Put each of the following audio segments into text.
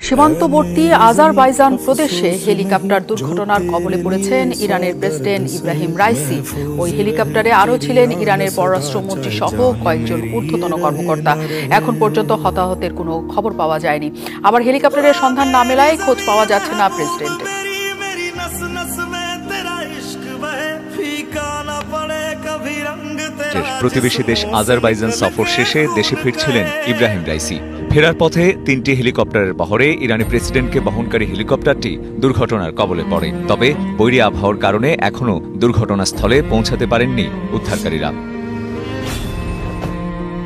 সীমান্তবর্তী আজারবাইজান প্রদেশে হেলিকপ্টার দুর্ঘটনার কবলে পড়েছেন ইরানের প্রেসিডেন্ট ইব্রাহিম রাইসি। ওই হেলিকপ্টারে আরও ছিলেন ইরানের পররাষ্ট্রমন্ত্রী সহ কয়েকজন ঊর্ধ্বতন কর্মকর্তা। এখন পর্যন্ত হতাহতের কোনো খবর পাওয়া যায়নি। আবার হেলিকপ্টারের সন্ধান না মেলায় খোঁজ পাওয়া যাচ্ছে না প্রেসিডেন্টের। প্রতিবেশী দেশ আজারবাইজান সফর শেষে দেশে ফিরছিলেন ইব্রাহিম রাইসি। ফেরার পথে 3টি হেলিকপ্টারের বহরে ইরানি প্রেসিডেন্টকে বহনকারী হেলিকপ্টারটি দুর্ঘটনার কবলে পড়ে। তবে বৈরী আবহাওয়ার কারণে এখনও দুর্ঘটনাস্থলে পৌঁছাতে পারেননি উদ্ধারকারীরা।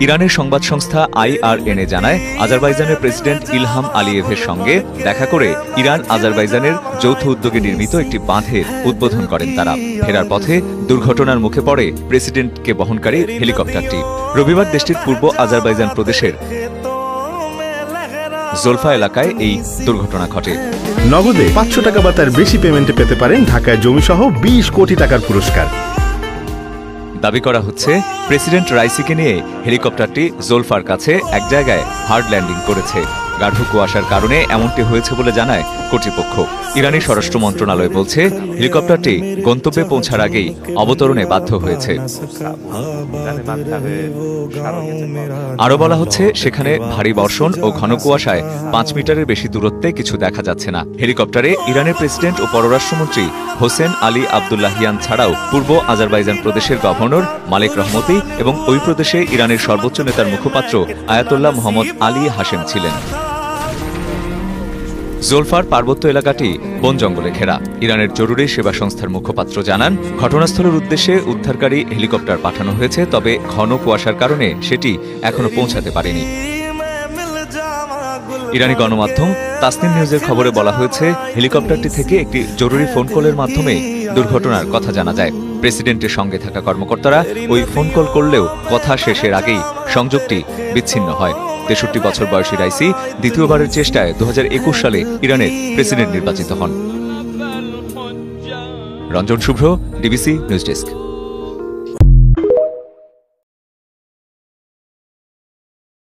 ইরানের সংবাদ সংস্থা IRNA জানায়, আজারবাইজানের প্রেসিডেন্ট ইলহাম আলিয়েভের সঙ্গে দেখা করে ইরান আজারবাইজানের যৌথ উদ্যোগে নির্মিত একটি বাঁধের উদ্বোধন করেন তারা। ফেরার পথে দুর্ঘটনার মুখে পড়ে প্রেসিডেন্টকে বহনকারী হেলিকপ্টারটি। রবিবার দেশটির পূর্ব আজারবাইজান প্রদেশের জোলফা এলাকায় এই দুর্ঘটনা ঘটে। নগদে 500 টাকা বা তার বেশি পেমেন্টে পেতে পারেন ঢাকায় জমিসহ 20 কোটি টাকার পুরস্কার। দাবি করা হচ্ছে, প্রেসিডেন্ট রাইসিকে নিয়ে হেলিকপ্টারটি জোলফার কাছে এক জায়গায় হার্ড ল্যান্ডিং করেছে। গাঢ় কুয়াশার কারণে এমনটি হয়েছে বলে জানায় কর্তৃপক্ষ। ইরানি স্বরাষ্ট্র মন্ত্রণালয় বলছে, হেলিকপ্টারটি গন্তব্যে পৌঁছার আগেই অবতরণে বাধ্য হয়েছে। আরও বলা হচ্ছে, সেখানে ভারী বর্ষণ ও ঘন কুয়াশায় 5 মিটারের বেশি দূরত্বে কিছু দেখা যাচ্ছে না। হেলিকপ্টারে ইরানের প্রেসিডেন্ট ও পররাষ্ট্রমন্ত্রী হোসেন আলী আবদুল্লাহিয়ান ছাড়াও পূর্ব আজারবাইজান প্রদেশের গভর্নর মালিক রহমতি এবং ওই প্রদেশে ইরানের সর্বোচ্চ নেতার মুখপাত্র আয়াতুল্লাহ মোহাম্মদ আলী হাশেম ছিলেন। জোলফার পার্বত্য এলাকাটি বন জঙ্গলে ঘেরা। ইরানের জরুরি সেবা সংস্থার মুখপাত্র জানান, ঘটনাস্থলের উদ্দেশ্যে উদ্ধারকারী হেলিকপ্টার পাঠানো হয়েছে, তবে ঘন কুয়াশার কারণে সেটি এখনো পৌঁছাতে পারেনি। ইরানি গণমাধ্যম তাসনিম নিউজের খবরে বলা হয়েছে, হেলিকপ্টারটি থেকে একটি জরুরি ফোন কলের মাধ্যমে দুর্ঘটনার কথা জানা যায়। প্রেসিডেন্টের সঙ্গে থাকা কর্মকর্তারা ওই ফোন কল করলেও কথা শেষের আগেই সংযোগটি বিচ্ছিন্ন হয়। 63 বছর বয়সী রাইসি দ্বিতীয়বারের চেষ্টায় 2021 সালে ইরানের প্রেসিডেন্ট নির্বাচিত হন। রঞ্জন শুভ্র, ডিবিসি নিউজ ডেস্ক।